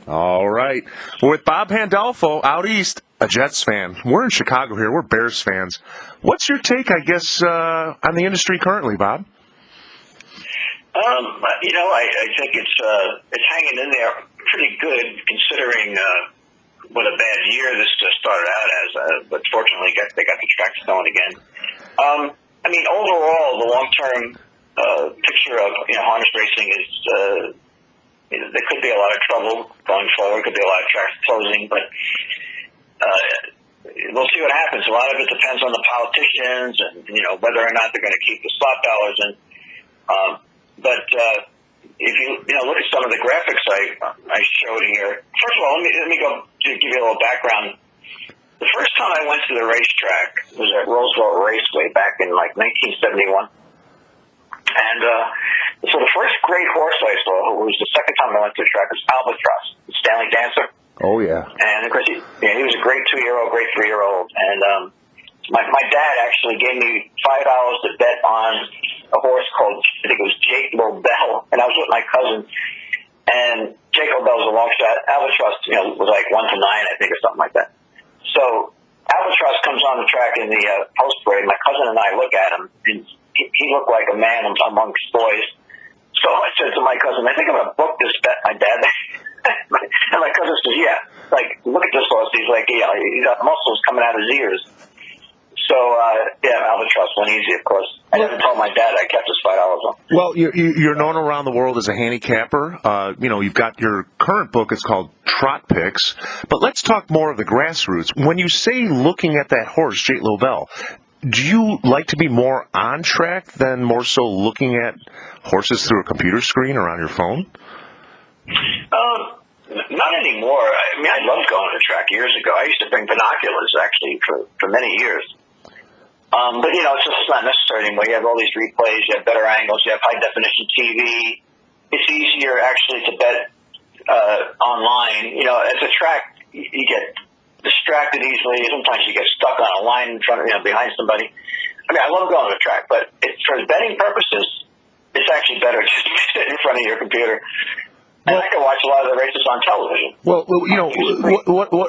All right. We're with Bob Pandolfo out east, a Jets fan. We're in Chicago here. We're Bears fans. What's your take, I guess, on the industry currently, Bob? I think it's hanging in there pretty good considering what a bad year this started out as. But fortunately, they got the tracks going again. Overall, the long-term picture of harness racing is there could be a lot of trouble going forward. Could be a lot of tracks closing, but we'll see what happens. A lot of it depends on the politicians and whether or not they're going to keep the slot dollars in. But if you look at some of the graphics I showed here, first of all, let me go to give you a little background. The first time I went to the racetrack was at Roosevelt Raceway back in 1971, and so the first great horse I saw, who was the second time I went to the track, was Albatross, the Stanley Dancer. Oh yeah. And of course, he was a great 2-year-old, great 3-year-old, and my dad actually gave me $5 to bet on a horse called, I think it was Jake Lobel, and I was with my cousin. And Jake Lobel was a long shot. Albatross, was like 1 to 9, I think, or something like that. So Albatross comes on the track in the post parade. My cousin and I look at him, and he looked like a man amongst boys. So I said to my cousin, I think I'm going to book this bet, my dad. And my cousin says, yeah, look at this horse. He's like, he's got muscles coming out of his ears. So, Albatross went easy, of course. I never told my dad I kept his $5 on. Well, you're known around the world as a handicapper. You've got your current book. It's called Trot Picks. But let's talk more of the grassroots. When you say looking at that horse, Jake Lobel, do you like to be more on track than more so looking at horses through a computer screen or on your phone? Not anymore. I loved going to the track years ago. I used to bring binoculars, actually, for many years. But, it's not necessary anymore. You have all these replays, you have better angles, you have high-definition TV. It's easier, actually, to bet online. At the track, you get distracted easily. Sometimes you get stuck on a line in front of, behind somebody. I love going to the track, but for betting purposes, it's actually better just to sit in front of your computer. And I can watch a lot of the races on television. Well,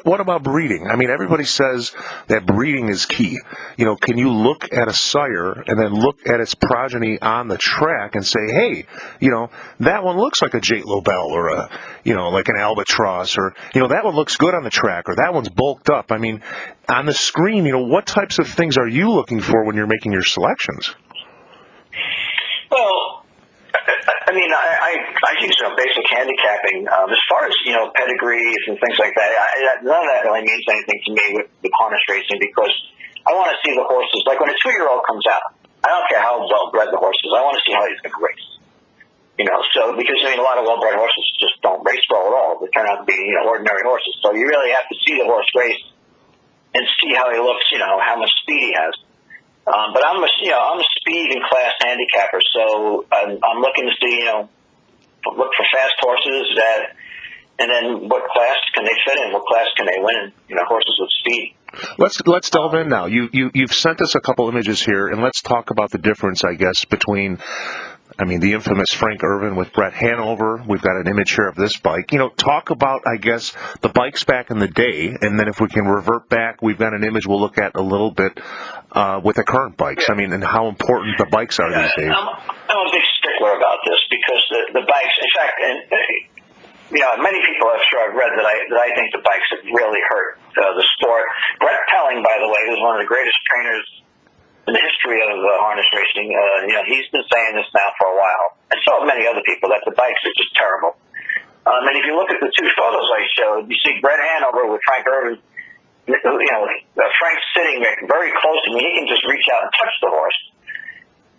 what about breeding? Everybody says that breeding is key. Can you look at a sire and then look at its progeny on the track and say, hey, that one looks like a Jake Lobel or like an Albatross, or that one looks good on the track, or that one's bulked up. On the screen, what types of things are you looking for when you're making your selections? Well, I use basic handicapping. As far as pedigrees and things like that, none of that really means anything to me with harness racing, because I want to see the horses. Like when a 2-year-old comes out, I don't care how well bred the horse is. I want to see how he's going to race. So because a lot of well bred horses just don't race well at all. They turn out to be ordinary horses. So you really have to see the horse race and see how he looks. How much speed he has. But I'm a speed and class handicapper, so I'm looking to see, look for fast horses and then what class can they fit in, what class can they win, horses with speed. Let's delve in now. You've sent us a couple images here, and let's talk about the difference, I guess, between the infamous Frank Irvin with Brett Hanover. We've got an image here of this bike. Talk about, I guess, the bikes back in the day, and then if we can revert back, we've got an image we'll look at a little bit with the current bikes. And how important the bikes are these days. I'm a big stickler about this because the bikes, in fact, many people I've read that I think the bikes have really hurt the sport. Brett Pelling, by the way, who's one of the greatest trainers in the history of harness racing, he's been saying this now for a while, and so have many other people, that the bikes are just terrible. And if you look at the two photos I showed, you see Brett Hanover with Frank Irvin. Frank's sitting very close to me. He can just reach out and touch the horse.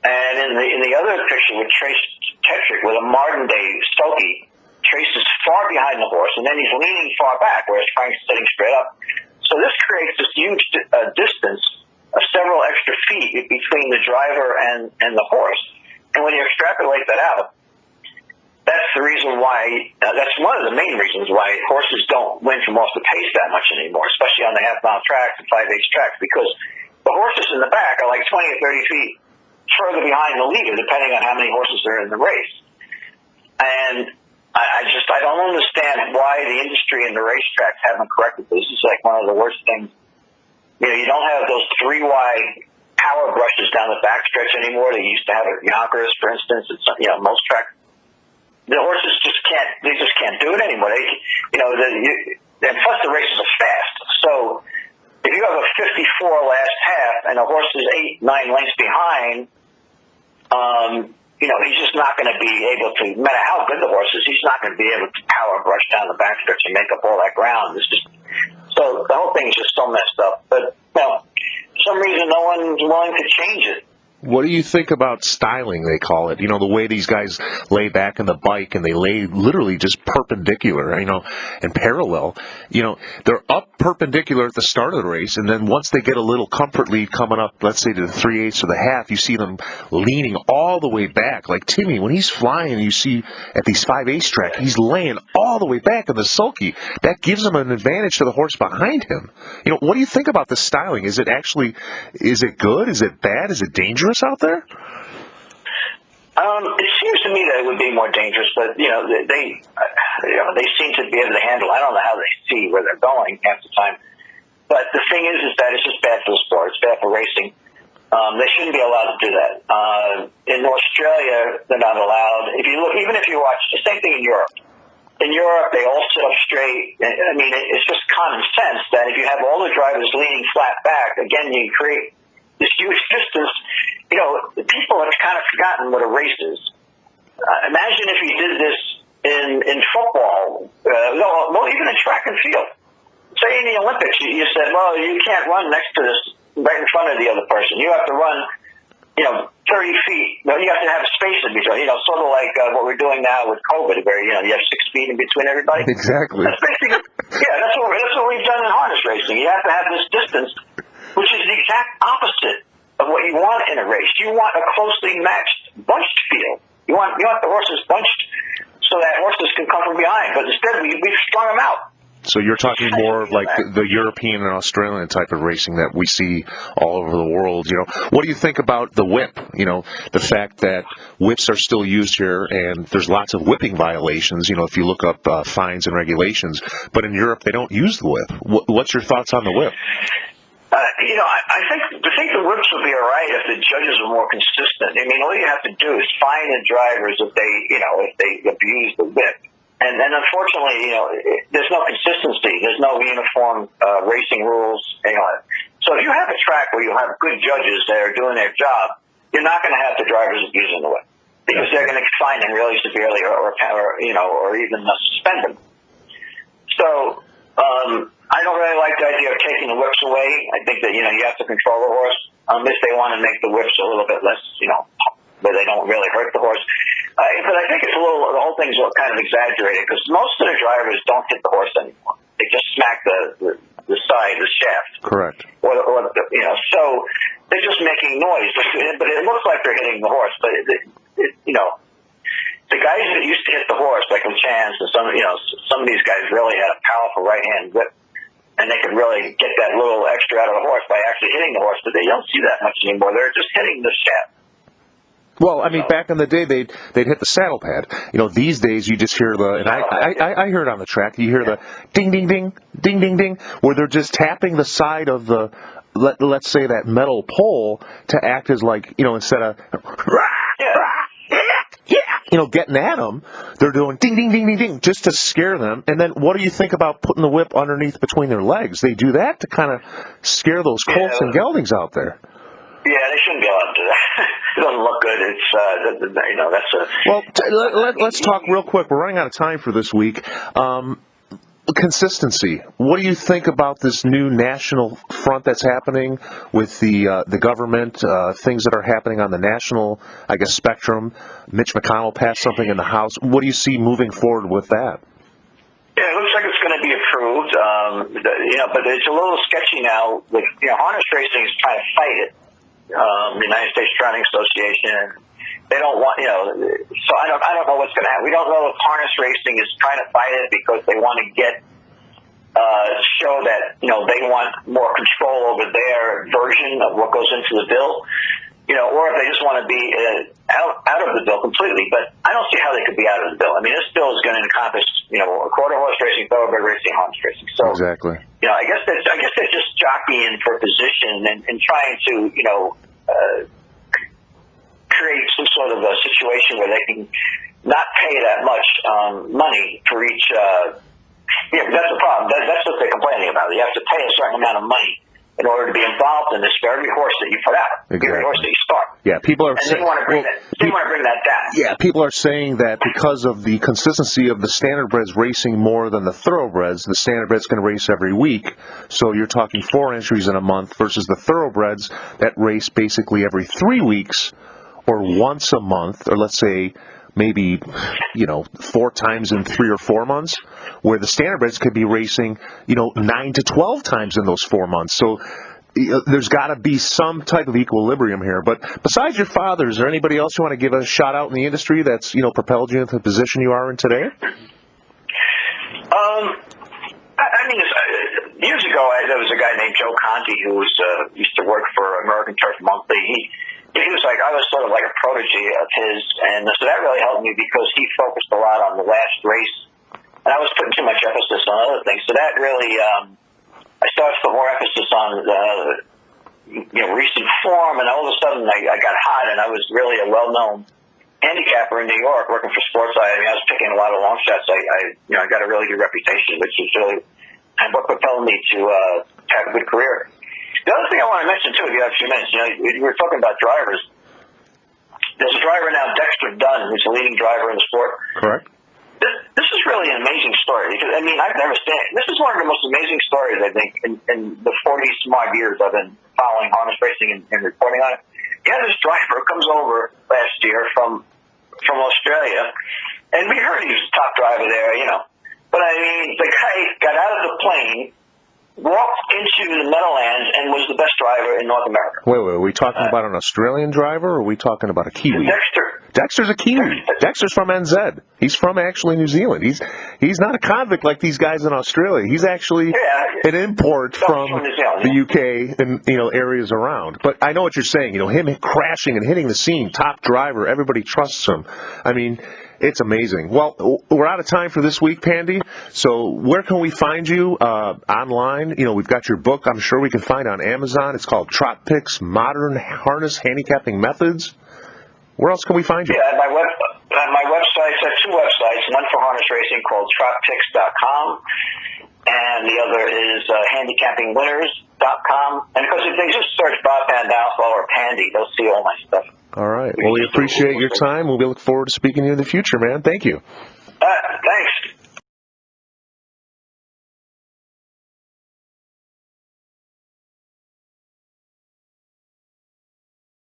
And in the other picture with Trace Tetrick, with a modern day Stokey, Trace is far behind the horse, and then he's leaning far back, whereas Frank's sitting straight up. So this creates this huge distance of several extra feet between the driver and the horse. And when you extrapolate that out, that's the reason why, that's one of the main reasons why horses don't win from off the pace that much anymore, especially on the half-mile tracks and 5/8 tracks, because the horses in the back are like 20 or 30 feet further behind the leader, depending on how many horses are in the race. And I don't understand why the industry and the racetracks haven't corrected this. This is like one of the worst things. You don't have those 3 wide power brushes down the backstretch anymore. They used to have at Yonkers, for instance. It's, most tracks. The horses just can't do it anymore. And plus the races are fast. So if you have a 54 last half and a horse is 8-9 lengths behind, he's just not going to be able to, no matter how good the horse is, he's not going to be able to power brush down the backstretch and make up all that ground. So the whole thing is just so messed up. But, for some reason, no one's willing to change it. What do you think about styling, they call it? The way these guys lay back in the bike and they lay literally just perpendicular, and parallel. They're up perpendicular at the start of the race, and then once they get a little comfort lead coming up, let's say to the 3/8 or the half, you see them leaning all the way back. Like Timmy, when he's flying, you see at these 5/8 track, he's laying all the way back in the sulky. That gives him an advantage to the horse behind him. What do you think about the styling? Is it good? Is it bad? Is it dangerous out there? It seems to me that it would be more dangerous, but they seem to be able to handle. I don't know how they see where they're going half the time. But the thing is that it's just bad for the sport. It's bad for racing. They shouldn't be allowed to do that. In Australia, they're not allowed. If you look, even if you watch the same thing in Europe. In Europe, they all sit up straight. I mean, it's just common sense that if you have all the drivers leaning flat back, again, you create this huge distance. People have kind of forgotten what a race is. Imagine if you did this in football, even in track and field. Say in the Olympics, you said, well, you can't run next to this, right in front of the other person. You have to run, 30 feet. You have to have space in between, sort of like what we're doing now with COVID, where, you have 6 feet in between everybody. Exactly. That's basically, that's what we've done in harness racing. You have to have this distance, which is the exact opposite of what you want in a race. You want a closely matched, bunched field. You want the horses bunched so that horses can come from behind. But instead, we've strung them out. So you're talking more of like the European and Australian type of racing that we see all over the world. What do you think about the whip? The fact that whips are still used here, and there's lots of whipping violations. If you look up fines and regulations, but in Europe they don't use the whip. What's your thoughts on the whip? I think the whips would be all right if the judges were more consistent. I mean, all you have to do is fine the drivers if they abuse the whip. And unfortunately, there's no consistency. There's no uniform racing rules. So if you have a track where you have good judges that are doing their job, you're not going to have the drivers abusing the whip because they're going to fine them really severely or even suspend them. So I don't really like the idea of taking the whips away. I think that you have to control the horse if they want to make the whips a little bit less, where they don't really hurt the horse. But I think the whole thing's kind of exaggerated because most of the drivers don't hit the horse anymore. They just smack the side, the shaft. Correct. So they're just making noise. But it looks like they're hitting the horse. But the guys that used to hit the horse, like Chance and some of these guys really had a powerful right hand whip, and they could really get that little extra out of the horse by actually hitting the horse. But they don't see that much anymore. They're just hitting the shaft. Well, I mean, back in the day, they'd hit the saddle pad. These days you just hear and I hear it on the track. You hear the ding, ding, ding, ding, ding, ding, where they're just tapping the side of the, let's say that metal pole to act as like, instead of, getting at them, they're doing ding, ding, ding, ding, ding, just to scare them. And then what do you think about putting the whip underneath between their legs? They do that to kind of scare those colts and geldings out there. Yeah, they shouldn't be allowed to do that. It doesn't look good. It's, that's a... Well, let's talk real quick. We're running out of time for this week. Consistency. What do you think about this new national front that's happening with the government, things that are happening on the national, spectrum? Mitch McConnell passed something in the House. What do you see moving forward with that? Yeah, it looks like it's going to be approved, but it's a little sketchy now. With harness racing is trying to fight it. The United States Training Association, they don't want, so I don't know what's going to happen. We don't know if harness racing is trying to fight it because they want to show that, they want more control over their version of what goes into the bill. or if they just want to be out of the bill completely. But I don't see how they could be out of the bill. I mean, this bill is going to encompass, quarter horse racing, thoroughbred racing, harness racing. So exactly. I guess they're just jockeying for position and trying to, create some sort of a situation where they can not pay that much money for each. That's the problem. That's what they're complaining about. You have to pay a certain amount of money in order to be involved in this for every horse that you put out, every horse that you start. Yeah, people are saying, they want to bring that down. Yeah, people are saying that because of the consistency of the standardbreds racing more than the thoroughbreds, the standardbreds can race every week. So you're talking 4 entries in a month versus the thoroughbreds that race basically every 3 weeks or once a month, or let's say maybe 4 times in 3 or 4 months, where the standardbreds could be racing 9 to 12 times in those 4 months. So there's got to be some type of equilibrium here. But besides your father, is there anybody else you want to give a shout out in the industry that's propelled you into the position you are in today? Years ago, there was a guy named Joe Conti who used to work for American Turf Monthly. He was like, I was sort of like a protege of his, and so that really helped me because he focused a lot on the last race, and I was putting too much emphasis on other things. So that really, I started to put more emphasis on recent form, and all of a sudden I got hot, and I was really a well-known handicapper in New York working for Sportside. I mean, I was picking a lot of long shots. I got a really good reputation, which is really what propelled me to have a good career. The other thing I want to mention, too, if you have a few minutes, we were talking about drivers. There's a driver now, Dexter Dunn, who's the leading driver in the sport. Correct. This is really an amazing story. Because, I've never seen it. This is one of the most amazing stories, I think, in the 40-some-odd years I've been following harness racing and reporting on it. Yeah, this driver comes over last year from Australia, and we heard he was a top driver there, But, the guy got out of the plane, walked into the Meadowlands, and was the best driver in North America. Wait, are we talking about an Australian driver, or are we talking about a Kiwi? Dexter's a Kiwi. Dexter's from NZ. He's from actually New Zealand. He's not a convict like these guys in Australia. He's actually an import from the UK and areas around. But I know what you're saying. Him crashing and hitting the scene, top driver. Everybody trusts him. I mean, it's amazing. Well, we're out of time for this week, Pandy. So where can we find you online? We've got your book I'm sure we can find on Amazon. It's called Trot Picks, Modern Harness Handicapping Methods. Where else can we find you? Yeah, my websites, I have 2 websites, one for harness racing called trotpicks.com, and the other is handicappingwinners.com. And because if they just search Bob Pandolfo or Pandy, they'll see all my stuff. All right. Well, we appreciate your time. We'll look forward to speaking to you in the future, man. Thank you. Thanks.